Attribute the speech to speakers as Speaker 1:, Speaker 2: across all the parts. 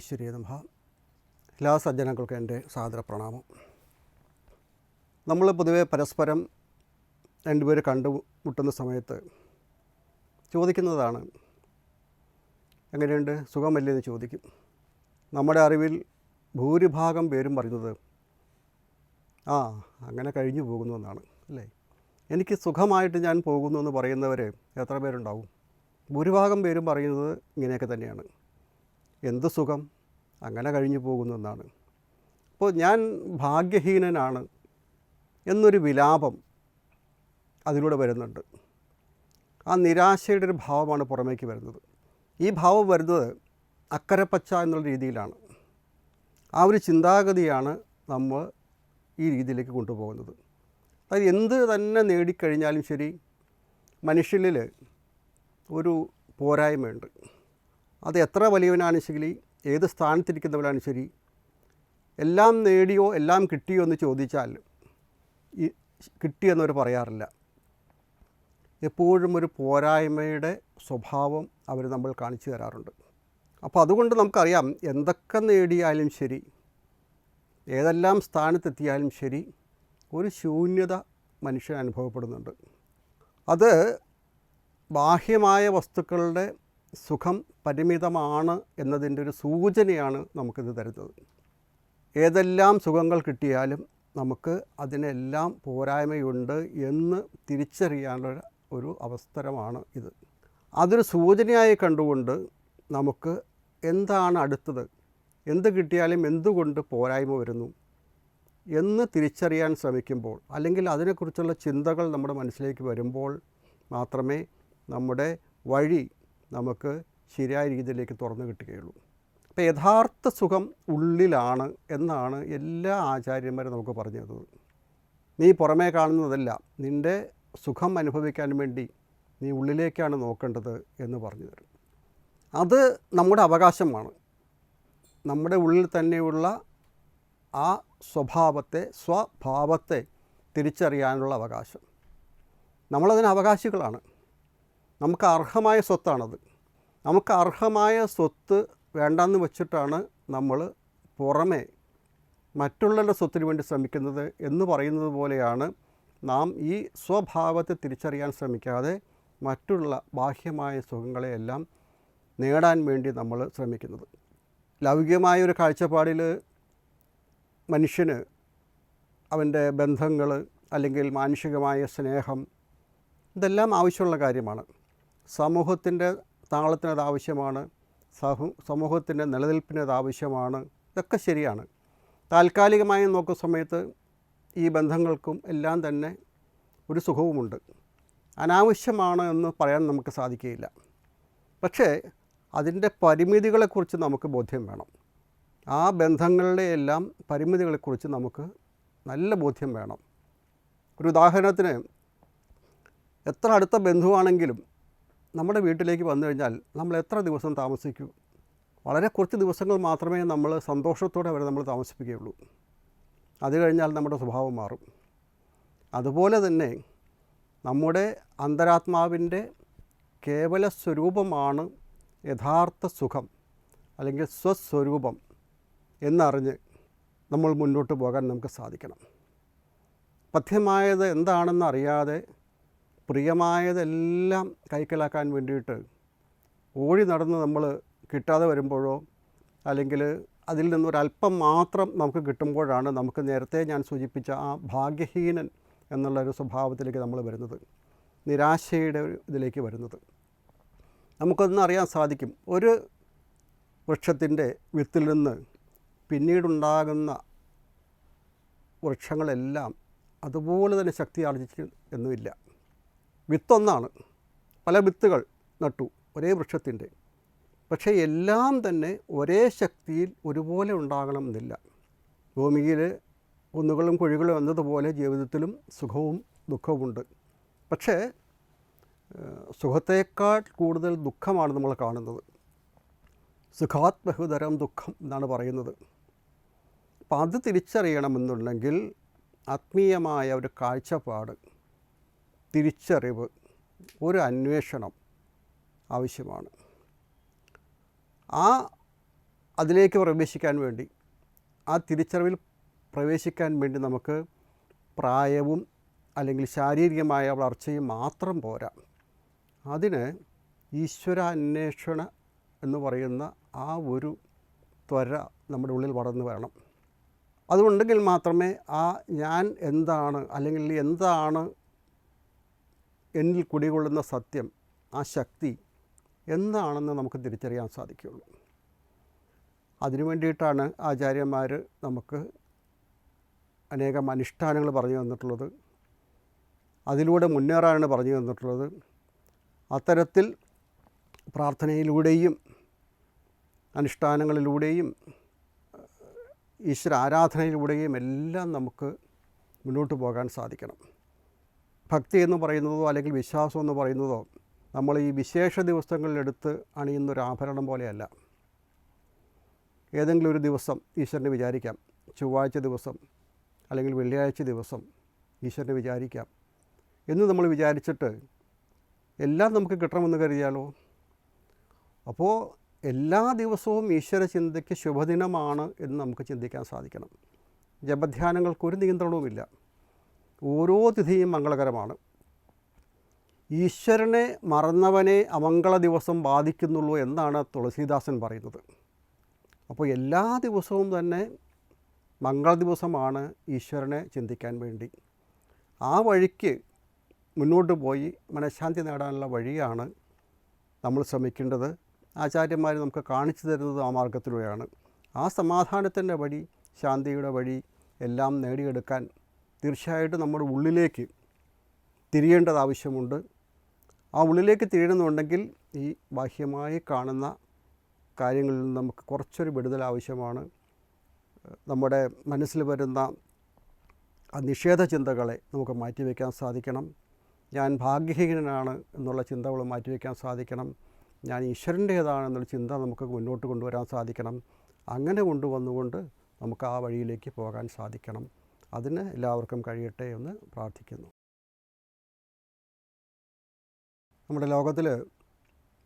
Speaker 1: സർവേശ്വരി നമഃ. എല്ലാ സജ്ജനങ്ങൾക്കും എൻ്റെ സാദര പ്രണാമം. നമ്മൾ പൊതുവെ പരസ്പരം രണ്ടുപേർ കണ്ടുമുട്ടുന്ന സമയത്ത് ചോദിക്കുന്നതാണ്, എങ്ങനെയുണ്ട്, സുഖമല്ലേ എന്ന് ചോദിക്കും. നമ്മുടെ അറിവിൽ ഭൂരിഭാഗം പേരും പറയുന്നത് അങ്ങനെ കഴിഞ്ഞു പോകുന്നു എന്നാണ്, അല്ലേ? എനിക്ക് സുഖമായിട്ട് ഞാൻ പോകുന്നു എന്ന് പറയുന്നവർ എത്ര പേരുണ്ടാവും? ഭൂരിഭാഗം പേരും പറയുന്നത് ഇങ്ങനെയൊക്കെ തന്നെയാണ്. എന്ത് സുഖം, അങ്ങനെ കഴിഞ്ഞു പോകുന്നു എന്നാണ്. അപ്പോൾ ഞാൻ ഭാഗ്യഹീനനാണ് എന്നൊരു വിലാപം അതിലൂടെ വരുന്നുണ്ട്. ആ നിരാശയുടെ ഒരു ഭാവമാണ് പുറമേക്ക് വരുന്നത്. ഈ ഭാവം വരുന്നത് അക്കരപ്പച്ച എന്നുള്ള രീതിയിലാണ്. ആ ഒരു ചിന്താഗതിയാണ് നമ്മൾ ഈ രീതിയിലേക്ക് കൊണ്ടുപോകുന്നത്. അതായത് എന്ത് തന്നെ നേടിക്കഴിഞ്ഞാലും ശരി, മനുഷ്യരിൽ ഒരു പോരായ്മയുണ്ട്. അത് എത്ര വലിയവനാണ് ശരി, ഏത് സ്ഥാനത്തിരിക്കുന്നവനാണ് ശരി, എല്ലാം നേടിയോ എല്ലാം കിട്ടിയോ എന്ന് ചോദിച്ചാൽ ഈ കിട്ടിയെന്നവർ പറയാറില്ല. എപ്പോഴും ഒരു പോരായ്മയുടെ സ്വഭാവം അവർ നമ്മൾ കാണിച്ചു തരാറുണ്ട്. അപ്പോൾ അതുകൊണ്ട് നമുക്കറിയാം, എന്തൊക്കെ നേടിയാലും ശരി, ഏതെല്ലാം സ്ഥാനത്തെത്തിയാലും ശരി, ഒരു ശൂന്യത മനുഷ്യൻ അനുഭവപ്പെടുന്നുണ്ട്. അത് ബാഹ്യമായ വസ്തുക്കളുടെ സുഖം പരിമിതമാണ് എന്നതിൻ്റെ ഒരു സൂചനയാണ് നമുക്കിത് തരുന്നത്. ഏതെല്ലാം സുഖങ്ങൾ കിട്ടിയാലും നമുക്ക് അതിനെല്ലാം പോരായ്മയുണ്ട് എന്ന് തിരിച്ചറിയാനുള്ള ഒരു അവസരമാണ് ഇത്. അതൊരു സൂചനയായി കണ്ടുകൊണ്ട് നമുക്ക് എന്താണ് അടുത്തത്, എന്ത് കിട്ടിയാലും എന്തുകൊണ്ട് പോരായ്മ വരുന്നു എന്ന് തിരിച്ചറിയാൻ ശ്രമിക്കുമ്പോൾ, അല്ലെങ്കിൽ അതിനെക്കുറിച്ചുള്ള ചിന്തകൾ നമ്മുടെ മനസ്സിലേക്ക് വരുമ്പോൾ മാത്രമേ നമ്മുടെ വഴി നമുക്ക് ശരിയായ രീതിയിലേക്ക് തുറന്നു കിട്ടുകയുള്ളൂ. അപ്പോൾ യഥാർത്ഥ സുഖം ഉള്ളിലാണ് എന്നാണ് എല്ലാ ആചാര്യന്മാരും നമുക്ക് പറഞ്ഞു തന്നത്. നീ പുറമേ കാണുന്നതല്ല, നിൻ്റെ സുഖം അനുഭവിക്കാൻ വേണ്ടി നീ ഉള്ളിലേക്കാണ് നോക്കേണ്ടത് എന്ന് പറഞ്ഞു തരും. അത് നമ്മുടെ അവകാശമാണ്. നമ്മുടെ ഉള്ളിൽ തന്നെയുള്ള ആ സ്വഭാവത്തെ തിരിച്ചറിയാനുള്ള അവകാശം. നമ്മളതിന് അവകാശികളാണ്. നമുക്ക് അർഹമായ സ്വത്താണത്. നമുക്ക് അർഹമായ സ്വത്ത് വേണ്ടെന്ന് വച്ചിട്ടാണ് നമ്മൾ പുറമേ മറ്റുള്ളവരുടെ സ്വത്തിന് വേണ്ടി ശ്രമിക്കുന്നത് എന്ന് പറയുന്നത് പോലെയാണ് നാം ഈ സ്വഭാവത്തെ തിരിച്ചറിയാൻ ശ്രമിക്കാതെ മറ്റുള്ള ബാഹ്യമായ സുഖങ്ങളെയെല്ലാം നേടാൻ വേണ്ടി നമ്മൾ ശ്രമിക്കുന്നത്. ലൗകികമായൊരു കാഴ്ചപ്പാടിൽ മനുഷ്യന് അവൻ്റെ ബന്ധങ്ങൾ അല്ലെങ്കിൽ മാനുഷികമായ സ്നേഹം ഇതെല്ലാം ആവശ്യമുള്ള കാര്യമാണ്. സമൂഹത്തിൻ്റെ താളത്തിനത് ആവശ്യമാണ്, സമൂഹത്തിൻ്റെ നിലനിൽപ്പിനത് ആവശ്യമാണ്. ഇതൊക്കെ ശരിയാണ്. താൽക്കാലികമായി നോക്കുന്ന സമയത്ത് ഈ ബന്ധങ്ങൾക്കും എല്ലാം തന്നെ ഒരു സുഖവുമുണ്ട്. അനാവശ്യമാണ് എന്ന് പറയാൻ നമുക്ക് സാധിക്കുകയില്ല. പക്ഷേ അതിൻ്റെ പരിമിതികളെക്കുറിച്ച് നമുക്ക് ബോധ്യം വേണം. ആ ബന്ധങ്ങളുടെ എല്ലാം പരിമിതികളെക്കുറിച്ച് നമുക്ക് നല്ല ബോധ്യം വേണം. ഒരു ഉദാഹരണത്തിന്, എത്ര അടുത്ത ബന്ധുവാണെങ്കിലും നമ്മുടെ വീട്ടിലേക്ക് വന്നു കഴിഞ്ഞാൽ നമ്മൾ എത്ര ദിവസം താമസിക്കൂ? വളരെ കുറച്ച് ദിവസങ്ങൾ മാത്രമേ നമ്മൾ സന്തോഷത്തോടെ അവരെ നമ്മൾ താമസിപ്പിക്കുകയുള്ളൂ. അത് കഴിഞ്ഞാൽ നമ്മുടെ സ്വഭാവം മാറും. അതുപോലെ തന്നെ നമ്മുടെ അന്തരാത്മാവിൻ്റെ കേവല സ്വരൂപമാണ് യഥാർത്ഥ സുഖം അല്ലെങ്കിൽ സ്വസ്വരൂപം എന്നറിഞ്ഞ് നമ്മൾ മുന്നോട്ട് പോകാൻ നമുക്ക് സാധിക്കണം. പഥ്യമായത് എന്താണെന്ന് അറിയാതെ പ്രിയമായതെല്ലാം കൈക്കലാക്കാൻ വേണ്ടിയിട്ട് ഓടി നടന്ന് നമ്മൾ കിട്ടാതെ വരുമ്പോഴോ, അല്ലെങ്കിൽ അതിൽ നിന്നൊരല്പം മാത്രം നമുക്ക് കിട്ടുമ്പോഴാണ് നമുക്ക് നേരത്തെ ഞാൻ സൂചിപ്പിച്ച ആ ഭാഗ്യഹീനൻ എന്നുള്ളൊരു സ്വഭാവത്തിലേക്ക് നമ്മൾ വരുന്നത്, നിരാശയുടെ ഇതിലേക്ക് വരുന്നത്. നമുക്കൊന്നും അറിയാൻ സാധിക്കും, ഒരു വൃക്ഷത്തിൻ്റെ വിത്തിൽ നിന്ന് പിന്നീടുണ്ടാകുന്ന വൃക്ഷങ്ങളെല്ലാം അതുപോലെ തന്നെ ശക്തി ആർജിച്ച് എന്നുമില്ല. വിത്തൊന്നാണ്, പല വിത്തുകൾ നട്ടു ഒരേ വൃക്ഷത്തിൻ്റെ, പക്ഷേ എല്ലാം തന്നെ ഒരേ ശക്തിയിൽ ഒരുപോലെ ഉണ്ടാകണം എന്നില്ല. ഭൂമിയിൽ കുന്നുകളും കുഴികളും എന്നതുപോലെ ജീവിതത്തിലും സുഖവും ദുഃഖവുമുണ്ട്. പക്ഷേ സുഖത്തേക്കാൾ കൂടുതൽ ദുഃഖമാണ് നമ്മൾ കാണുന്നത്. സുഖാത് ബഹുതരം ദുഃഖം എന്നാണ് പറയുന്നത്. അപ്പം അത് തിരിച്ചറിയണമെന്നുണ്ടെങ്കിൽ ആത്മീയമായ ഒരു കാഴ്ചപ്പാട്, തിരിച്ചറിവ്, ഒരു അന്വേഷണം ആവശ്യമാണ്. ആ അതിലേക്ക് പ്രവേശിക്കാൻ വേണ്ടി, ആ തിരിച്ചറിവിൽ പ്രവേശിക്കാൻ വേണ്ടി നമുക്ക് പ്രായവും അല്ലെങ്കിൽ ശാരീരികമായ വളർച്ചയും മാത്രം പോരാ. അതിന് ഈശ്വര അന്വേഷണ എന്ന് പറയുന്ന ആ ഒരു ത്വര നമ്മുടെ ഉള്ളിൽ വളർന്നു വരണം. അതുണ്ടെങ്കിൽ മാത്രമേ ആ ഞാൻ എന്താണ്, അല്ലെങ്കിൽ എന്താണ് എന്നിൽ കുടികൊള്ളുന്ന സത്യം, ആ ശക്തി എന്താണെന്ന് നമുക്ക് തിരിച്ചറിയാൻ സാധിക്കുകയുള്ളൂ. അതിനു വേണ്ടിയിട്ടാണ് ആചാര്യന്മാർ നമുക്ക് അനേകം അനുഷ്ഠാനങ്ങൾ പറഞ്ഞു തന്നിട്ടുള്ളത്, അതിലൂടെ മുന്നേറാനാണ് പറഞ്ഞു തന്നിട്ടുള്ളത്. അത്തരത്തിൽ പ്രാർത്ഥനയിലൂടെയും അനുഷ്ഠാനങ്ങളിലൂടെയും ഈശ്വര ആരാധനയിലൂടെയും എല്ലാം നമുക്ക് മുന്നോട്ട് പോകാൻ സാധിക്കണം. ഭക്തി എന്ന് പറയുന്നതോ അല്ലെങ്കിൽ വിശ്വാസം എന്ന് പറയുന്നതോ നമ്മൾ ഈ വിശേഷ ദിവസങ്ങളിലെടുത്ത് അണിയുന്നൊരു ആഭരണം പോലെയല്ല. ഏതെങ്കിലും ഒരു ദിവസം ഈശ്വരനെ വിചാരിക്കാം, ചൊവ്വാഴ്ച ദിവസം അല്ലെങ്കിൽ വെള്ളിയാഴ്ച ദിവസം ഈശ്വരനെ വിചാരിക്കാം എന്ന് നമ്മൾ വിചാരിച്ചിട്ട് എല്ലാം നമുക്ക് കിട്ടണമെന്ന് കരുതിയാലോ? അപ്പോൾ എല്ലാ ദിവസവും ഈശ്വര ചിന്തയ്ക്ക് ശുഭദിനമാണ് എന്ന് നമുക്ക് ചിന്തിക്കാൻ സാധിക്കണം. ജപധ്യാനങ്ങൾക്കൊരു നിയന്ത്രണവുമില്ല, ഓരോ തിഥിയും മംഗളകരമാണ്. ഈശ്വരനെ മറന്നവനെ അമംഗള ദിവസം ബാധിക്കുന്നുള്ളൂ എന്നാണ് തുളസീദാസൻ പറയുന്നത്. അപ്പോൾ എല്ലാ ദിവസവും തന്നെ മംഗള ദിവസമാണ് ഈശ്വരനെ ചിന്തിക്കാൻ വേണ്ടി. ആ വഴിക്ക് മുന്നോട്ട് പോയി മനഃശാന്തി നേടാനുള്ള വഴിയാണ് നമ്മൾ ശ്രമിക്കേണ്ടത്. ആചാര്യന്മാർ നമുക്ക് കാണിച്ചു തരുന്നത് ആ മാർഗത്തിലൂടെയാണ്. ആ സമാധാനത്തിൻ്റെ വഴി, ശാന്തിയുടെ വഴി എല്ലാം നേടിയെടുക്കാൻ തീർച്ചയായിട്ടും നമ്മുടെ ഉള്ളിലേക്ക് തിരിയേണ്ടത് ആവശ്യമുണ്ട്. ആ ഉള്ളിലേക്ക് തിരിയണമെന്നുണ്ടെങ്കിൽ ഈ ബാഹ്യമായി കാണുന്ന കാര്യങ്ങളിൽ നിന്ന് നമുക്ക് കുറച്ചൊരു വിടുതൽ ആവശ്യമാണ്. നമ്മുടെ മനസ്സിൽ വരുന്ന ആ നിഷേധ ചിന്തകളെ നമുക്ക് മാറ്റിവെക്കാൻ സാധിക്കണം. ഞാൻ ഭാഗ്യഹീനനാണ് എന്നുള്ള ചിന്തകൾ മാറ്റിവെക്കാൻ സാധിക്കണം. ഞാൻ ഈശ്വരൻ്റേതാണെന്നുള്ള ചിന്ത നമുക്ക് മുന്നോട്ട് കൊണ്ടുവരാൻ സാധിക്കണം. അങ്ങനെ കൊണ്ടുവന്നുകൊണ്ട് നമുക്ക് ആ വഴിയിലേക്ക് പോകാൻ സാധിക്കണം. അതിന് എല്ലാവർക്കും കഴിയട്ടെ എന്ന് പ്രാർത്ഥിക്കുന്നു. നമ്മുടെ ലോകത്തിൽ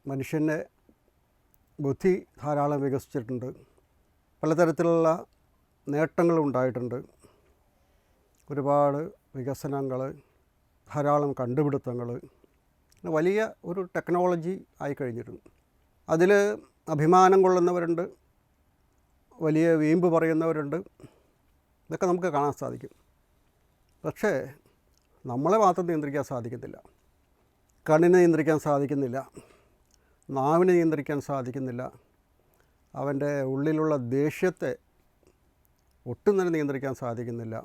Speaker 1: മനുഷ്യൻ്റെ ബുദ്ധി ധാരാളം വികസിച്ചിട്ടുണ്ട്, പലതരത്തിലുള്ള നേട്ടങ്ങളുണ്ടായിട്ടുണ്ട്, ഒരുപാട് വികസനങ്ങൾ, ധാരാളം കണ്ടുപിടുത്തങ്ങൾ, വലിയ ഒരു ടെക്നോളജി ആയിക്കഴിഞ്ഞിരുന്നു. അതിൽ അഭിമാനം കൊള്ളുന്നവരുണ്ട്, വലിയ വീമ്പ് പറയുന്നവരുണ്ട്, ഇതൊക്കെ നമുക്ക് കാണാൻ സാധിക്കും. പക്ഷേ നമ്മളെ മാത്രം നിയന്ത്രിക്കാൻ സാധിക്കുന്നില്ല. കണ്ണിനെ നിയന്ത്രിക്കാൻ സാധിക്കുന്നില്ല, നാവിനെ നിയന്ത്രിക്കാൻ സാധിക്കുന്നില്ല, അവൻ്റെ ഉള്ളിലുള്ള ദേഷ്യത്തെ ഒട്ടും തന്നെ നിയന്ത്രിക്കാൻ സാധിക്കുന്നില്ല.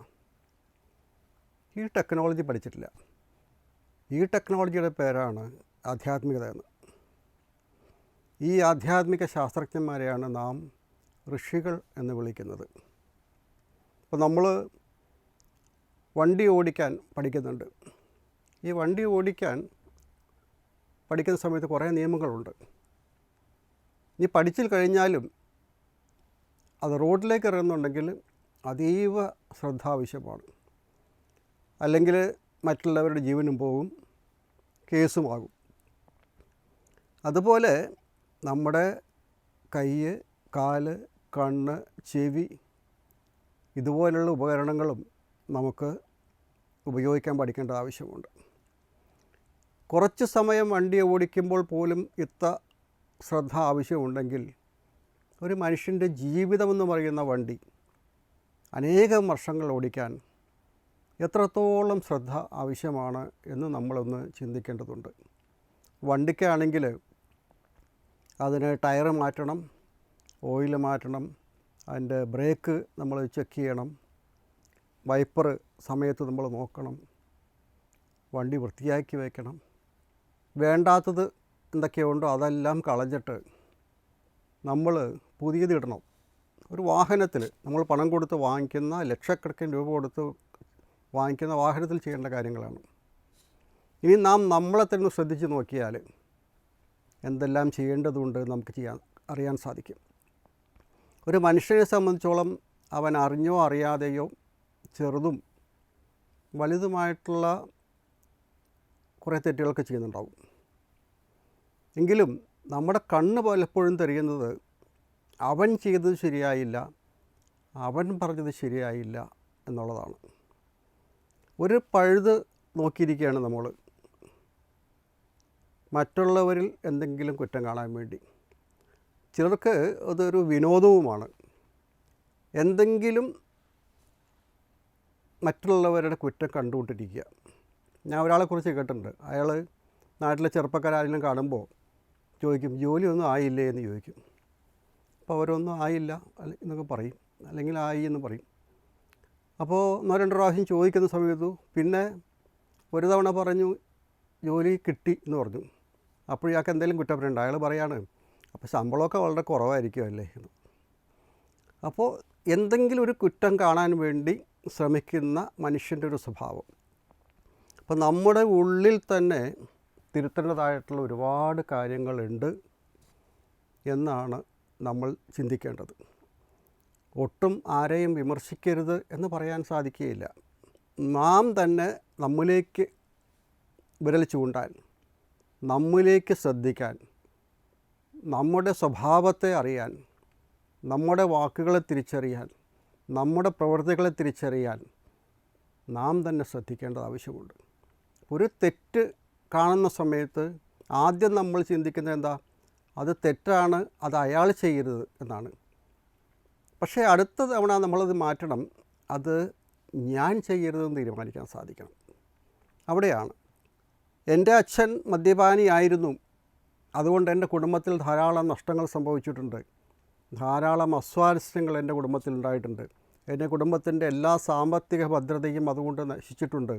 Speaker 1: ഈ ടെക്നോളജി പഠിച്ചിട്ടില്ല. ഈ ടെക്നോളജിയുടെ പേരാണ് ആധ്യാത്മികത എന്ന്. ഈ ആധ്യാത്മിക ശാസ്ത്രജ്ഞന്മാരെയാണ് നാം ഋഷികൾ എന്ന് വിളിക്കുന്നത്. അപ്പോൾ നമ്മൾ വണ്ടി ഓടിക്കാൻ പഠിക്കുന്നുണ്ട്. ഈ വണ്ടി ഓടിക്കാൻ പഠിക്കുന്ന സമയത്ത് കുറേ നിയമങ്ങളുണ്ട്. ഇനി പഠിച്ചിൽ കഴിഞ്ഞാലും അത് റോഡിലേക്ക് ഇറങ്ങുന്നുണ്ടെങ്കിൽ അതീവ ശ്രദ്ധ ആവശ്യമാണ്. അല്ലെങ്കിൽ മറ്റുള്ളവരുടെ ജീവനും പോകും, കേസുമാകും. അതുപോലെ നമ്മുടെ കൈ, കാല്, കണ്ണ്, ചെവി ഇതുപോലുള്ള ഉപകരണങ്ങളും നമുക്ക് ഉപയോഗിക്കാൻ പഠിക്കേണ്ട ആവശ്യമുണ്ട്. കുറച്ച് സമയം വണ്ടി ഓടിക്കുമ്പോൾ പോലും ഇത്ര ശ്രദ്ധ ആവശ്യമുണ്ടെങ്കിൽ ഒരു മനുഷ്യൻ്റെ ജീവിതമെന്ന് പറയുന്ന വണ്ടി അനേകം വർഷങ്ങൾ ഓടിക്കാൻ എത്രത്തോളം ശ്രദ്ധ ആവശ്യമാണ് എന്ന് നമ്മളൊന്ന് ചിന്തിക്കേണ്ടതുണ്ട്. വണ്ടിക്കാണെങ്കിൽ അതിന് ടയർ മാറ്റണം, ഓയിൽ മാറ്റണം, അതിൻ്റെ ബ്രേക്ക് നമ്മൾ ചെക്ക് ചെയ്യണം, വൈപ്പർ സമയത്ത് നമ്മൾ നോക്കണം, വണ്ടി വൃത്തിയാക്കി വയ്ക്കണം. വേണ്ടാത്തത് എന്തൊക്കെയുണ്ടോ അതെല്ലാം കളഞ്ഞിട്ട് നമ്മൾ പുതിയത് ഇടണം. ഒരു വാഹനത്തിൽ നമ്മൾ പണം കൊടുത്ത് വാങ്ങിക്കുന്ന, ലക്ഷക്കണക്കിന് രൂപ കൊടുത്ത് വാങ്ങിക്കുന്ന വാഹനത്തിൽ ചെയ്യേണ്ട കാര്യങ്ങളാണ്. ഇനി നാം നമ്മളെ തന്നെ ശ്രദ്ധിച്ച് നോക്കിയാൽ എന്തെല്ലാം ചെയ്യേണ്ടതുണ്ട് നമുക്ക് അറിയാൻ സാധിക്കും. ഒരു മനുഷ്യനെ സംബന്ധിച്ചോളം അവൻ അറിഞ്ഞോ അറിയാതെയോ ചെറുതും വലുതുമായിട്ടുള്ള കുറേ തെറ്റുകളൊക്കെ ചെയ്യുന്നുണ്ടാവും. എങ്കിലും നമ്മുടെ കണ്ണ് പലപ്പോഴും തെറിയുന്നത് അവൻ ചെയ്തത് ശരിയായില്ല, അവൻ പറഞ്ഞത് ശരിയായില്ല എന്നുള്ളതാണ്. ഒരു പഴുത് നോക്കിയിരിക്കുകയാണ് നമ്മൾ മറ്റുള്ളവരിൽ എന്തെങ്കിലും കുറ്റം കാണാൻ വേണ്ടി. ചിലർക്ക് അതൊരു വിനോദവുമാണ്. എന്തെങ്കിലും മറ്റുള്ളവരുടെ കുറ്റം കണ്ടുകൊണ്ടിരിക്കുക. ഞാൻ ഒരാളെക്കുറിച്ച് കേട്ടിട്ടുണ്ട്. അയാൾ നാട്ടിലെ ചെറുപ്പക്കാരെല്ലാം കാണുമ്പോൾ ചോദിക്കും, ജോലിയൊന്നും ആയില്ലേ എന്ന് ചോദിക്കും. അപ്പോൾ അവരൊന്നും ആയില്ല എന്നൊക്കെ പറയും, അല്ലെങ്കിൽ ആയി എന്ന് പറയും. അപ്പോൾ 1-2 പ്രാവശ്യം ചോദിക്കുന്ന സമയത്തു പിന്നെ ഒരു തവണ പറഞ്ഞു ജോലി കിട്ടി എന്ന് പറഞ്ഞു. അപ്പോൾ ഇയാൾക്ക് എന്തെങ്കിലും കുറ്റപ്പെടുന്നുണ്ട്. അയാൾ പറയാണ്, അപ്പോൾ ശമ്പളമൊക്കെ വളരെ കുറവായിരിക്കുമല്ലേ എന്ന്. അപ്പോൾ എന്തെങ്കിലും ഒരു കുറ്റം കാണാൻ വേണ്ടി ശ്രമിക്കുന്ന മനുഷ്യൻ്റെ ഒരു സ്വഭാവം. അപ്പോൾ നമ്മുടെ ഉള്ളിൽ തന്നെ തിരുത്തേണ്ടതായിട്ടുള്ള ഒരുപാട് കാര്യങ്ങളുണ്ട് എന്നാണ് നമ്മൾ ചിന്തിക്കേണ്ടത്. ഒട്ടും ആരെയും വിമർശിക്കരുത് എന്ന് പറയാൻ സാധിക്കുകയില്ല. നാം തന്നെ നമ്മിലേക്ക് വിരൽ ചൂണ്ടാൻ, നമ്മിലേക്ക് ശ്രദ്ധിക്കാൻ, നമ്മുടെ സ്വഭാവത്തെ അറിയാൻ, നമ്മുടെ വാക്കുകളെ തിരിച്ചറിയാൻ, നമ്മുടെ പ്രവൃത്തികളെ തിരിച്ചറിയാൻ നാം തന്നെ ശ്രദ്ധിക്കേണ്ടത് ആവശ്യമുണ്ട്. ഒരു തെറ്റ് കാണുന്ന സമയത്ത് ആദ്യം നമ്മൾ ചിന്തിക്കുന്നത് എന്താ? അത് തെറ്റാണ്, അത് അയാൾ ചെയ്യരുത് എന്നാണ്. പക്ഷേ അടുത്ത തവണ നമ്മളത് മാറ്റണം, അത് ഞാൻ ചെയ്യരുതെന്ന് തീരുമാനിക്കാൻ സാധിക്കണം. അവിടെയാണ്. എൻ്റെ അച്ഛൻ മദ്യപാനിയായിരുന്നു, അതുകൊണ്ട് എൻ്റെ കുടുംബത്തിൽ ധാരാളം നഷ്ടങ്ങൾ സംഭവിച്ചിട്ടുണ്ട്, ധാരാളം അസ്വാരസ്യങ്ങൾ എൻ്റെ കുടുംബത്തിൽ ഉണ്ടായിട്ടുണ്ട്, എൻ്റെ കുടുംബത്തിൻ്റെ എല്ലാ സാമ്പത്തിക ഭദ്രതയും അതുകൊണ്ട് നശിച്ചിട്ടുണ്ട്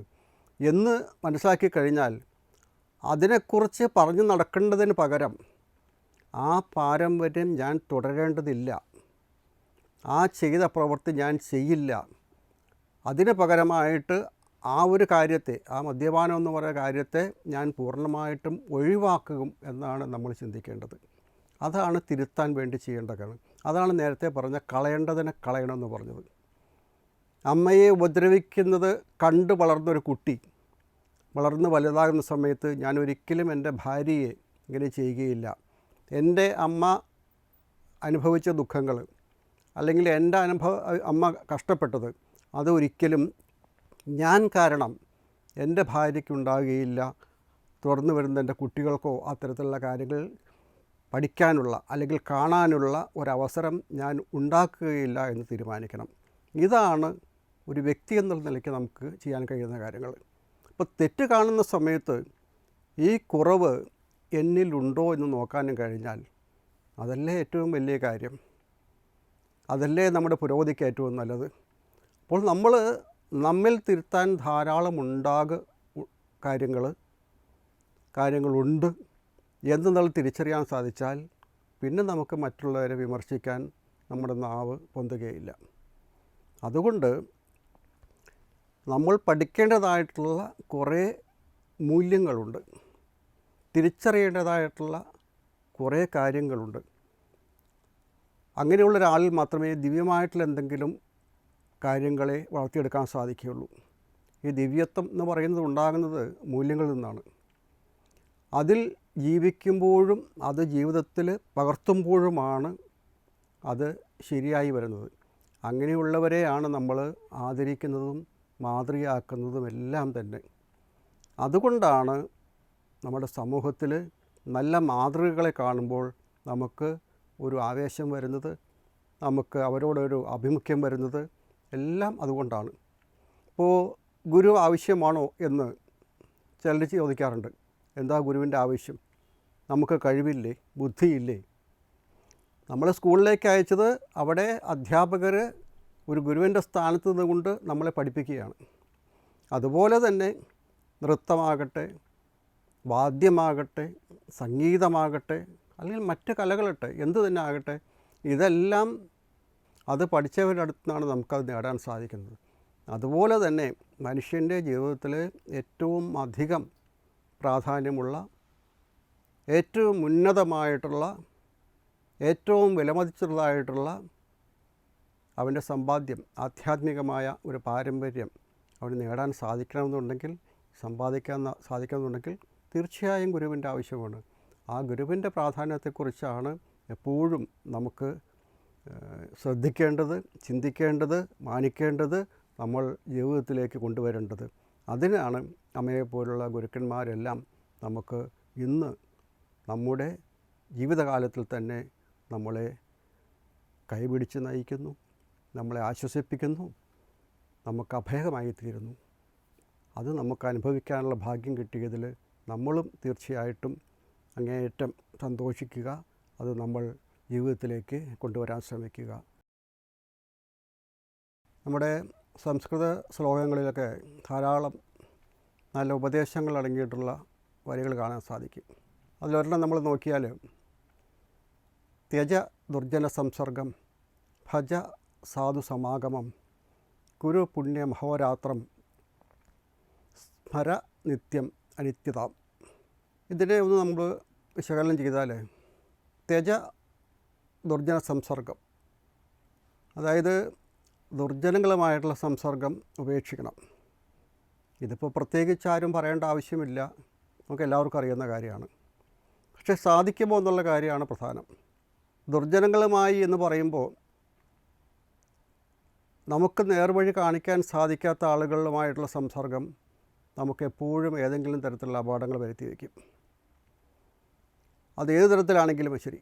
Speaker 1: എന്ന് മനസ്സിലാക്കി കഴിഞ്ഞാൽ അതിനെക്കുറിച്ച് പറഞ്ഞു നടക്കേണ്ടതിന് പകരം ആ പാരമ്പര്യം ഞാൻ തുടരേണ്ടതില്ല, ആ ചെയ്ത പ്രവൃത്തി ഞാൻ ചെയ്യില്ല, അതിന് പകരമായിട്ട് ആ ഒരു കാര്യത്തെ, ആ മദ്യപാനം എന്ന് പറയുന്ന കാര്യത്തെ ഞാൻ പൂർണ്ണമായിട്ടും ഒഴിവാക്കും എന്നാണ് നമ്മൾ ചിന്തിക്കേണ്ടത്. അതാണ് തിരുത്താൻ വേണ്ടി ചെയ്യേണ്ട കാര്യം. അതാണ് നേരത്തെ പറഞ്ഞ കളയേണ്ടതിനെ കളയണമെന്ന് പറഞ്ഞത്. അമ്മയെ ഉപദ്രവിക്കുന്നത് കണ്ട് വളർന്നൊരു കുട്ടി വളർന്ന് വലുതാകുന്ന സമയത്ത് ഞാൻ ഒരിക്കലും എൻ്റെ ഭാര്യയെ ഇങ്ങനെ ചെയ്യുകയില്ല, എൻ്റെ അമ്മ അനുഭവിച്ച ദുഃഖങ്ങൾ അല്ലെങ്കിൽ എൻ്റെ അമ്മ കഷ്ടപ്പെട്ടത് അതൊരിക്കലും ഞാൻ കാരണം എൻ്റെ ഭാര്യയ്ക്കുണ്ടാകുകയില്ല, തുടർന്ന് വരുന്ന എൻ്റെ കുട്ടികൾക്കോ അത്തരത്തിലുള്ള കാര്യങ്ങൾ പഠിക്കാനുള്ള അല്ലെങ്കിൽ കാണാനുള്ള ഒരവസരം ഞാൻ ഉണ്ടാക്കുകയില്ല എന്ന് തീരുമാനിക്കണം. ഇതാണ് ഒരു വ്യക്തി എന്നുള്ള നിലയ്ക്ക് നമുക്ക് ചെയ്യാൻ കഴിയുന്ന കാര്യങ്ങൾ. അപ്പോൾ തെറ്റ് കാണുന്ന സമയത്ത് ഈ കുറവ് എന്നിലുണ്ടോ എന്ന് നോക്കാനും കഴിഞ്ഞാൽ അതല്ലേ ഏറ്റവും വലിയ കാര്യം, അതല്ലേ നമ്മുടെ പുരോഗതിക്ക് ഏറ്റവും നല്ലത്. അപ്പോൾ നമ്മിൽ തിരുത്താൻ ധാരാളം കാര്യങ്ങളുണ്ട് എന്തെന്നുള്ള തിരിച്ചറിയാൻ സാധിച്ചാൽ പിന്നെ നമുക്ക് മറ്റുള്ളവരെ വിമർശിക്കാൻ നമ്മുടെ നാവ് പൊന്തുകയില്ല. അതുകൊണ്ട് നമ്മൾ പഠിക്കേണ്ടതായിട്ടുള്ള കുറേ മൂല്യങ്ങളുണ്ട്, തിരിച്ചറിയേണ്ടതായിട്ടുള്ള കുറേ കാര്യങ്ങളുണ്ട്. അങ്ങനെയുള്ള ഒരാളിൽ മാത്രമേ ദിവ്യമായിട്ടുള്ള എന്തെങ്കിലും കാര്യങ്ങളെ വളർത്തിയെടുക്കാൻ സാധിക്കുകയുള്ളൂ. ഈ ദിവ്യത്വം എന്ന് പറയുന്നത് ഉണ്ടാകുന്നത് മൂല്യങ്ങളിൽ നിന്നാണ്. അതിൽ ജീവിക്കുമ്പോഴും അത് ജീവിതത്തിൽ പകർത്തുമ്പോഴുമാണ് അത് ശരിയായി വരുന്നത്. അങ്ങനെയുള്ളവരെയാണ് നമ്മൾ ആദരിക്കുന്നതും മാതൃകയാക്കുന്നതും എല്ലാം തന്നെ. അതുകൊണ്ടാണ് നമ്മുടെ സമൂഹത്തിൽ നല്ല മാതൃകകളെ കാണുമ്പോൾ നമുക്ക് ഒരു ആവേശം വരുന്നത്, നമുക്ക് അവരോടൊരു ആഭിമുഖ്യം വരുന്നത് എല്ലാം അതുകൊണ്ടാണ്. ഇപ്പോൾ ഗുരു ആവശ്യമാണോ എന്ന് ചിലർ ചോദിക്കാറുണ്ട്. എന്താ ഗുരുവിൻ്റെ ആവശ്യം? നമുക്ക് കഴിവില്ലേ, ബുദ്ധിയില്ലേ? നമ്മൾ സ്കൂളിലേക്ക് അയച്ചത് അവിടെ അധ്യാപകർ ഒരു ഗുരുവിൻ്റെ സ്ഥാനത്ത് നിന്നുകൊണ്ട് നമ്മളെ പഠിപ്പിക്കുകയാണ്. അതുപോലെ തന്നെ നൃത്തമാകട്ടെ, വാദ്യമാകട്ടെ, സംഗീതമാകട്ടെ, അല്ലെങ്കിൽ മറ്റ് കലകളട്ടെ, എന്തു തന്നെ ആകട്ടെ, ഇതെല്ലാം അത് പഠിച്ചവരുടെ അടുത്ത് നിന്നാണ് നമുക്കത് നേടാൻ സാധിക്കുന്നത്. അതുപോലെ തന്നെ മനുഷ്യൻ്റെ ജീവിതത്തിൽ ഏറ്റവും അധികം പ്രാധാന്യമുള്ള, ഏറ്റവും ഉന്നതമായിട്ടുള്ള, ഏറ്റവും വിലമതിച്ചുള്ളതായിട്ടുള്ള അവൻ്റെ സമ്പാദ്യം, ആധ്യാത്മികമായ ഒരു പാരമ്പര്യം അവന് നേടാൻ സാധിക്കണമെന്നുണ്ടെങ്കിൽ, സാധിക്കണമെന്നുണ്ടെങ്കിൽ തീർച്ചയായും ഗുരുവിൻ്റെ ആവശ്യമാണ്. ആ ഗുരുവിൻ്റെ പ്രാധാന്യത്തെക്കുറിച്ചാണ് എപ്പോഴും നമുക്ക് ശ്രദ്ധിക്കേണ്ടത്, ചിന്തിക്കേണ്ടത്, മാനിക്കേണ്ടത്, നമ്മൾ ജീവിതത്തിലേക്ക് കൊണ്ടുവരേണ്ടത്. അതിനാണ് അമ്മയെപ്പോലുള്ള ഗുരുക്കന്മാരെല്ലാം നമുക്ക് ഇന്ന് നമ്മുടെ ജീവിതകാലത്തിൽ തന്നെ നമ്മളെ കൈപിടിച്ച് നയിക്കുന്നു, നമ്മളെ ആശ്വസിപ്പിക്കുന്നു, നമുക്ക് അഭയമായി തീരുന്നു. അത് നമുക്ക് അനുഭവിക്കാനുള്ള ഭാഗ്യം കിട്ടിയതിൽ നമ്മളും തീർച്ചയായിട്ടും അങ്ങേയറ്റം സന്തോഷിക്കുക. അത് നമ്മൾ ജീവിതത്തിലേക്ക് കൊണ്ടുവരാൻ ശ്രമിക്കുക. നമ്മുടെ സംസ്കൃത ശ്ലോകങ്ങളിലൊക്കെ ധാരാളം നല്ല ഉപദേശങ്ങൾ അടങ്ങിയിട്ടുള്ള വരികൾ കാണാൻ സാധിക്കും. അതിലൊരെണ്ണം നമ്മൾ നോക്കിയാൽ, ത്യജ ദുർജന സംസർഗം ഭജ സാധു സമാഗമം കുരു പുണ്യ മഹോരാത്രം സ്മര നിത്യം അനിത്യതാം. ഇതിനെ ഒന്ന് നമ്മൾ വിശകലനം ചെയ്താൽ, ത്യജ ദുർജന സംസർഗം, അതായത് ദുർജനങ്ങളുമായിട്ടുള്ള സംസർഗം ഉപേക്ഷിക്കണം. ഇതിപ്പോൾ പ്രത്യേകിച്ച് ആരും പറയേണ്ട ആവശ്യമില്ല, നമുക്ക് എല്ലാവർക്കും അറിയുന്ന കാര്യമാണ്. പക്ഷേ സാധിക്കുമോ എന്നുള്ള കാര്യമാണ് പ്രധാനം. ദുർജനങ്ങളുമായി എന്ന് പറയുമ്പോൾ നമുക്ക് നേർവഴി കാണിക്കാൻ സാധിക്കാത്ത ആളുകളുമായിട്ടുള്ള സംസർഗം നമുക്കെപ്പോഴും ഏതെങ്കിലും തരത്തിലുള്ള അപകടങ്ങൾ വരുത്തി വയ്ക്കും. അത് ഏത് തരത്തിലാണെങ്കിലും ശരി.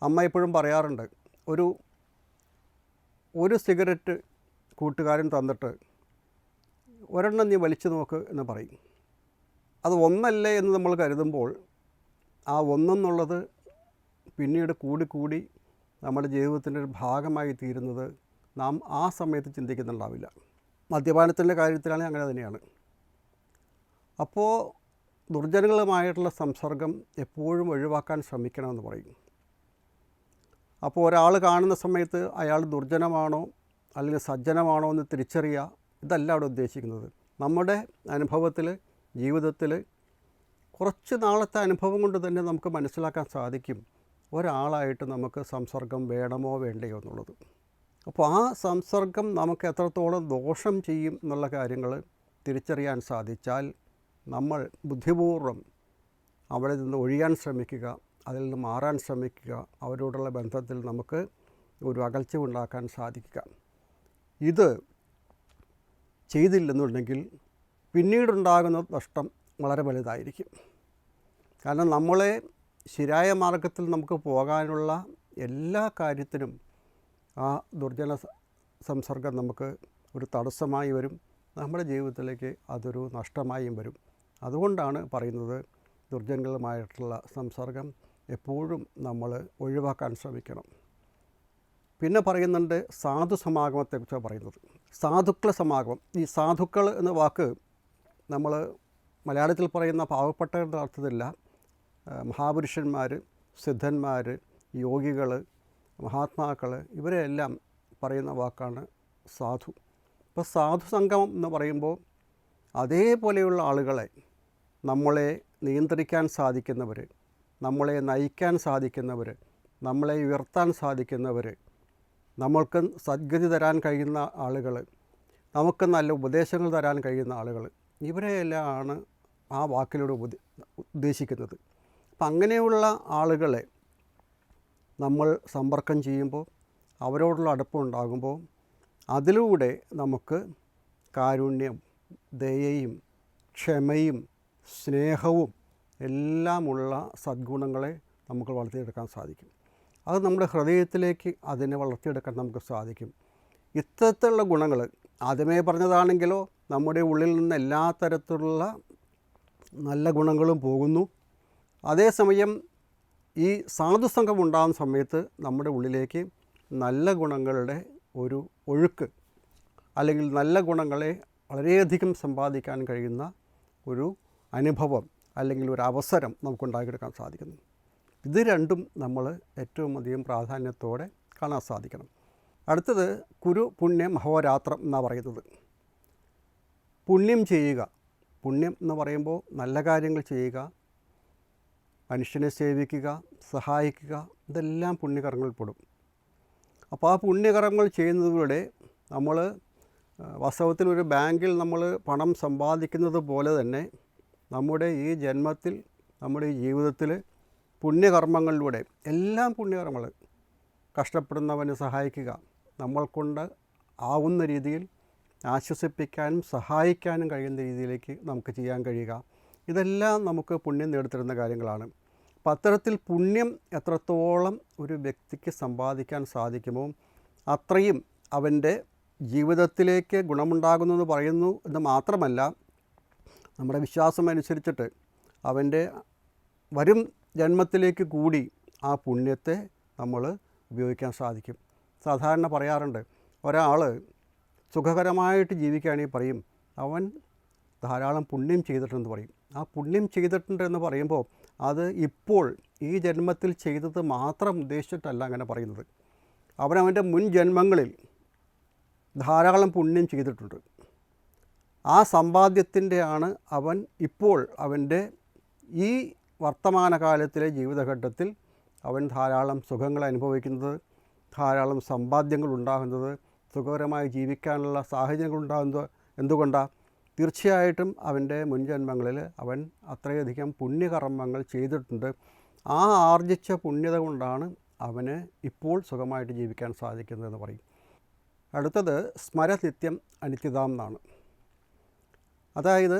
Speaker 1: അമ്മ എപ്പോഴും പറയാറുണ്ട്, ഒരു സിഗരറ്റ് കൂട്ടുകാരൻ തന്നിട്ട് ഒരെണ്ണം നീ വലിച്ചു നോക്ക് എന്ന് പറയും. അത് ഒന്നല്ലേ എന്ന് നമ്മൾ കരുതുമ്പോൾ ആ ഒന്നെന്നുള്ളത് പിന്നീട് കൂടി നമ്മുടെ ജീവിതത്തിൻ്റെ ഒരു ഭാഗമായി തീരുന്നത് നാം ആ സമയത്ത് ചിന്തിക്കുന്നുണ്ടാവില്ല. മദ്യപാനത്തിൻ്റെ കാര്യത്തിലാണെങ്കിൽ അങ്ങനെ തന്നെയാണ്. അപ്പോൾ ദുർജനങ്ങളുമായിട്ടുള്ള സംസർഗം എപ്പോഴും ഒഴിവാക്കാൻ ശ്രമിക്കണമെന്ന് പറയും. അപ്പോൾ ഒരാൾ കാണുന്ന സമയത്ത് അയാൾ ദുർജനമാണോ അല്ലെങ്കിൽ സജ്ജനമാണോ എന്ന് തിരിച്ചറിയുക, ഇതല്ല അവിടെ ഉദ്ദേശിക്കുന്നത്. നമ്മുടെ അനുഭവത്തിൽ, ജീവിതത്തിൽ കുറച്ച് നാളത്തെ അനുഭവം കൊണ്ട് തന്നെ നമുക്ക് മനസ്സിലാക്കാൻ സാധിക്കും ഒരാളായിട്ട് നമുക്ക് സംസർഗം വേണമോ വേണ്ടയോ എന്നുള്ളത്. അപ്പോൾ ആ സംസർഗം നമുക്ക് എത്രത്തോളം ദോഷം ചെയ്യും എന്നുള്ള കാര്യങ്ങൾ തിരിച്ചറിയാൻ സാധിച്ചാൽ നമ്മൾ ബുദ്ധിപൂർവ്വം അവിടെ നിന്ന് ഒഴിയാൻ ശ്രമിക്കുക, അതിൽ നിന്ന് മാറാൻ ശ്രമിക്കുക, അവരോടുള്ള ബന്ധത്തിൽ നമുക്ക് ഒരു അകൽച്ച ഉണ്ടാക്കാൻ സാധിക്കുക. ഇത് ചെയ്തില്ലെന്നുണ്ടെങ്കിൽ പിന്നീടുണ്ടാകുന്ന നഷ്ടം വളരെ വലുതായിരിക്കും. കാരണം നമ്മളെ ശരിയായ മാർഗത്തിൽ നമുക്ക് പോകാനുള്ള എല്ലാ കാര്യത്തിനും ആ ദുർജന സംസർഗം നമുക്ക് ഒരു തടസ്സമായി വരും. നമ്മുടെ ജീവിതത്തിലേക്ക് അതൊരു നഷ്ടമായും വരും. അതുകൊണ്ടാണ് പറയുന്നത് ദുർജനങ്ങളുമായിട്ടുള്ള സംസർഗം എപ്പോഴും നമ്മൾ ഒഴിവാക്കാൻ ശ്രമിക്കണം. പിന്നെ പറയുന്നുണ്ട് സാധു സമാഗമത്തെക്കുറിച്ചാണ് പറയുന്നത്. സാധുക്കള സമാഗമം. ഈ സാധുക്കൾ എന്ന വാക്ക് നമ്മൾ മലയാളത്തിൽ പറയുന്ന പാവപ്പെട്ടവരുടെ അർത്ഥത്തില്ല. മഹാപുരുഷന്മാർ, സിദ്ധന്മാർ, യോഗികൾ, മഹാത്മാക്കൾ, ഇവരെല്ലാം പറയുന്ന വാക്കാണ് സാധു. ഇപ്പോൾ സാധു സംഗമം എന്ന് പറയുമ്പോൾ അതേപോലെയുള്ള ആളുകളെ, നമ്മളെ നിയന്ത്രിക്കാൻ സാധിക്കുന്നവർ, നമ്മളെ നയിക്കാൻ സാധിക്കുന്നവർ, നമ്മളെ ഉയർത്താൻ സാധിക്കുന്നവർ, നമ്മൾക്ക് സദ്ഗതി തരാൻ കഴിയുന്ന ആളുകൾ, നമുക്ക് നല്ല ഉപദേശങ്ങൾ തരാൻ കഴിയുന്ന ആളുകൾ, ഇവരെയെല്ലാമാണ് ആ വാക്കിലൂടെ ഉദ്ദേശിക്കുന്നത്. അപ്പം അങ്ങനെയുള്ള ആളുകളെ നമ്മൾ സമ്പർക്കം ചെയ്യുമ്പോൾ, അവരോടുള്ള അടുപ്പമുണ്ടാകുമ്പോൾ, അതിലൂടെ നമുക്ക് കാരുണ്യം, ദയയും ക്ഷമയും സ്നേഹവും എല്ലാമുള്ള സദ്ഗുണങ്ങളെ നമുക്ക് വളർത്തിയെടുക്കാൻ സാധിക്കും. അത് നമ്മുടെ ഹൃദയത്തിലേക്ക് അതിനെ വളർത്തിയെടുക്കാൻ നമുക്ക് സാധിക്കും. ഇത്തരത്തിലുള്ള ഗുണങ്ങൾ ആദ്യമേ പറഞ്ഞതാണെങ്കിലോ നമ്മുടെ ഉള്ളിൽ നിന്ന് എല്ലാ തരത്തിലുള്ള നല്ല ഗുണങ്ങളും പോകുന്നു. അതേസമയം ഈ സാധുസംഘം ഉണ്ടാകുന്ന സമയത്ത് നമ്മുടെ ഉള്ളിലേക്ക് നല്ല ഗുണങ്ങളുടെ ഒരു ഒഴുക്ക്, അല്ലെങ്കിൽ നല്ല ഗുണങ്ങളെ വളരെയധികം സമ്പാദിക്കാൻ കഴിയുന്ന ഒരു അനുഭവം അല്ലെങ്കിൽ ഒരു അവസരം നമുക്കുണ്ടാക്കിയെടുക്കാൻ സാധിക്കുന്നു. ഇത് രണ്ടും നമ്മൾ ഏറ്റവും അധികം പ്രാധാന്യത്തോടെ കാണാൻ സാധിക്കണം. അടുത്തത് കുരു പുണ്യം മഹോരാത്രം എന്നാണ് പറയുന്നത്. പുണ്യം ചെയ്യുക. പുണ്യം എന്ന് പറയുമ്പോൾ നല്ല കാര്യങ്ങൾ ചെയ്യുക, മനുഷ്യനെ സേവിക്കുക, സഹായിക്കുക, ഇതെല്ലാം പുണ്യകർമ്മങ്ങളിൽ പെടും. അപ്പോൾ ആ പുണ്യകർമ്മങ്ങൾ ചെയ്യുന്നതിലൂടെ നമ്മൾ വാസ്തവത്തിൽ ഒരു ബാങ്കിൽ നമ്മൾ പണം സമ്പാദിക്കുന്നത് പോലെ തന്നെ നമ്മുടെ ഈ ജന്മത്തിൽ, നമ്മുടെ ഈ ജീവിതത്തിൽ പുണ്യകർമ്മങ്ങളിലൂടെ, എല്ലാം പുണ്യകർമ്മങ്ങൾ, കഷ്ടപ്പെടുന്നവനെ സഹായിക്കുക, നമ്മൾക്കൊണ്ട് ആവുന്ന രീതിയിൽ ആശ്വസിപ്പിക്കാനും സഹായിക്കാനും കഴിയുന്ന രീതിയിലേക്ക് നമുക്ക് ചെയ്യാൻ കഴിയുക, ഇതെല്ലാം നമുക്ക് പുണ്യം നേടിത്തരുന്ന കാര്യങ്ങളാണ്. അപ്പം അത്തരത്തിൽ പുണ്യം എത്രത്തോളം ഒരു വ്യക്തിക്ക് സമ്പാദിക്കാൻ സാധിക്കുമോ അത്രയും അവൻ്റെ ജീവിതത്തിലേക്ക് ഗുണമുണ്ടാകുന്നു എന്ന് പറയുന്നു എന്ന് മാത്രമല്ല, നമ്മുടെ വിശ്വാസം അനുസരിച്ചിട്ട് അവൻ്റെ വരും ജന്മത്തിലേക്ക് കൂടി ആ പുണ്യത്തെ നമ്മൾ ഉപയോഗിക്കാൻ സാധിക്കും. സാധാരണ പറയാറുണ്ട്, ഒരാൾ സുഖകരമായിട്ട് ജീവിക്കുകയാണെങ്കിൽ പറയും അവൻ ധാരാളം പുണ്യം ചെയ്തിട്ടുണ്ടെന്ന് പറയും. ആ പുണ്യം ചെയ്തിട്ടുണ്ട് എന്ന് പറയുമ്പോൾ അത് ഇപ്പോൾ ഈ ജന്മത്തിൽ ചെയ്തത് മാത്രം ഉദ്ദേശിച്ചിട്ടല്ല അങ്ങനെ പറയുന്നത്. അവനവൻ്റെ മുൻ ജന്മങ്ങളിൽ ധാരാളം പുണ്യം ചെയ്തിട്ടുണ്ട്. ആ സമ്പാദ്യത്തിൻ്റെയാണ് അവൻ ഇപ്പോൾ അവൻ്റെ ഈ വർത്തമാനകാലത്തിലെ ജീവിതഘട്ടത്തിൽ അവൻ ധാരാളം സുഖങ്ങൾ അനുഭവിക്കുന്നത്, ധാരാളം സമ്പാദ്യങ്ങൾ ഉണ്ടാകുന്നത്, സുഖകരമായി ജീവിക്കാനുള്ള സാഹചര്യങ്ങൾ ഉണ്ടാകുന്നത്. എന്തുകൊണ്ടാണ്? തീർച്ചയായിട്ടും അവൻ്റെ മുൻജന്മങ്ങളിൽ അവൻ അത്രയധികം പുണ്യകർമ്മങ്ങൾ ചെയ്തിട്ടുണ്ട്. ആ ആർജിച്ച പുണ്യത കൊണ്ടാണ് അവന് ഇപ്പോൾ സുഖമായിട്ട് ജീവിക്കാൻ സാധിക്കുന്നതെന്ന് പറയും. അടുത്തത് സ്മരനിത്യം അനിത്യതാം എന്നാണ്. അതായത്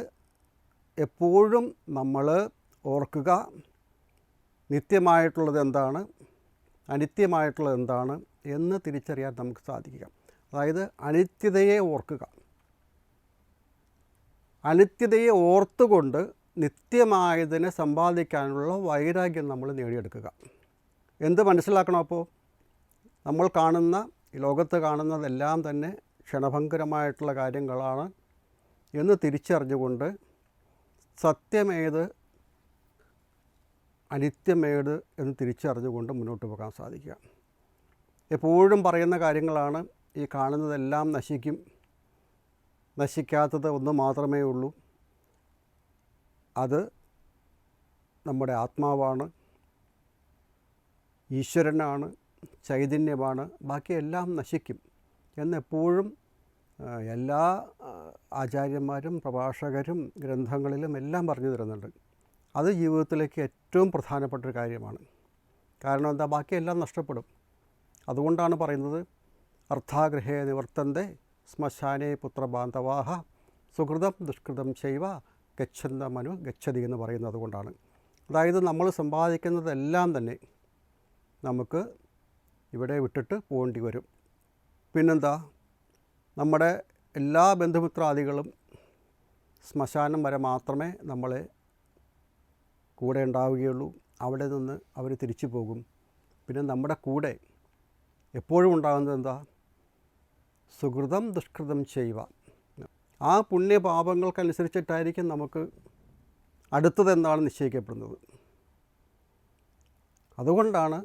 Speaker 1: എപ്പോഴും നമ്മൾ ഓർക്കുക നിത്യമായിട്ടുള്ളത് എന്താണ്, അനിത്യമായിട്ടുള്ളത് എന്താണ് എന്ന് തിരിച്ചറിയാൻ നമുക്ക് സാധിക്കുക. അതായത് അനിത്യതയെ ഓർക്കുക, അനിത്യതയെ ഓർത്തുകൊണ്ട് നിത്യമായതിനെ സമ്പാദിക്കാനുള്ള വൈരാഗ്യം നമ്മൾ നേടിയെടുക്കുക. എന്ത് മനസ്സിലാക്കണം? അപ്പോൾ നമ്മൾ കാണുന്ന ഈ ലോകത്ത് കാണുന്നതെല്ലാം തന്നെ ക്ഷണഭംഗുരമായിട്ടുള്ള കാര്യങ്ങളാണ് എന്ന് തിരിച്ചറിഞ്ഞുകൊണ്ട് സത്യമേത് അനിത്യമേത് എന്ന് തിരിച്ചറിഞ്ഞുകൊണ്ട് മുന്നോട്ട് പോകാൻ സാധിക്കുക. എപ്പോഴും പറയുന്ന കാര്യങ്ങളാണ്, ഈ കാണുന്നതെല്ലാം നശിക്കും, നശിക്കാത്തത് ഒന്ന് മാത്രമേ ഉള്ളൂ, അത് നമ്മുടെ ആത്മാവാണ്, ഈശ്വരനാണ്, ചൈതന്യമാണ്, ബാക്കിയെല്ലാം നശിക്കും എന്നെപ്പോഴും എല്ലാ ആചാര്യന്മാരും പ്രഭാഷകരും ഗ്രന്ഥങ്ങളിലും എല്ലാം പറഞ്ഞു തരുന്നുണ്ട്. അത് ജീവിതത്തിലേക്ക് ഏറ്റവും പ്രധാനപ്പെട്ടൊരു കാര്യമാണ്. കാരണം എന്താ? ബാക്കിയെല്ലാം നഷ്ടപ്പെടും. അതുകൊണ്ടാണ് പറയുന്നത് അർത്ഥാഗ്രഹേ നിവർത്തന്തെ ശ്മശാനേ പുത്രബാന്ധവാഹ സുഹൃതം ദുഷ്കൃതം ചെയ്വ ഗച്ഛന്ത മനു ഗച്ഛതി എന്ന് പറയുന്നത് അതുകൊണ്ടാണ്. അതായത് നമ്മൾ സമ്പാദിക്കുന്നതെല്ലാം തന്നെ നമുക്ക് ഇവിടെ വിട്ടിട്ട് പോകേണ്ടി വരും. പിന്നെന്താ? നമ്മുടെ എല്ലാ ബന്ധുമിത്രാദികളും ശ്മശാനം വരെ മാത്രമേ നമ്മളെ കൂടെ ഉണ്ടാവുകയുള്ളൂ. അവിടെ നിന്ന് അവർ തിരിച്ചു പോകും. പിന്നെ നമ്മുടെ കൂടെ എപ്പോഴും ഉണ്ടാകുന്നത് എന്താ? സുഹൃതം ദുഷ്കൃതം ചെയ്യുക. ആ പുണ്യപാപങ്ങൾക്കനുസരിച്ചിട്ടായിരിക്കും നമുക്ക് അടുത്തതെന്താണ് നിശ്ചയിക്കപ്പെടുന്നത്. അതുകൊണ്ടാണ്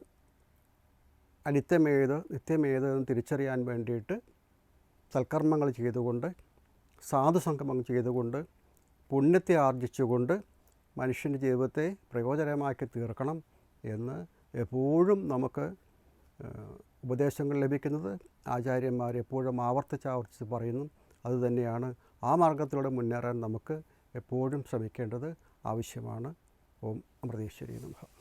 Speaker 1: അനിത്യമേത് നിത്യമേത് എന്ന് തിരിച്ചറിയാൻ വേണ്ടിയിട്ട് സൽക്കർമ്മങ്ങൾ ചെയ്തുകൊണ്ട് സാധുസംഗമം ചെയ്തുകൊണ്ട് പുണ്യത്തെ ആർജിച്ചുകൊണ്ട് മനുഷ്യൻ്റെ ജീവിതത്തെ പ്രയോജനമാക്കി തീർക്കണം എന്ന് എപ്പോഴും ഉപദേശങ്ങൾ ലഭിക്കുന്നത്. ആചാര്യന്മാർ എപ്പോഴും ആവർത്തിച്ച് പറയുന്നു. അതുതന്നെയാണ് ആ മാർഗത്തിലൂടെ മുന്നേറാൻ നമുക്ക് എപ്പോഴും ശ്രമിക്കേണ്ടത് ആവശ്യമാണ്. ഓം അമൃതേശ്വരി നമഃ.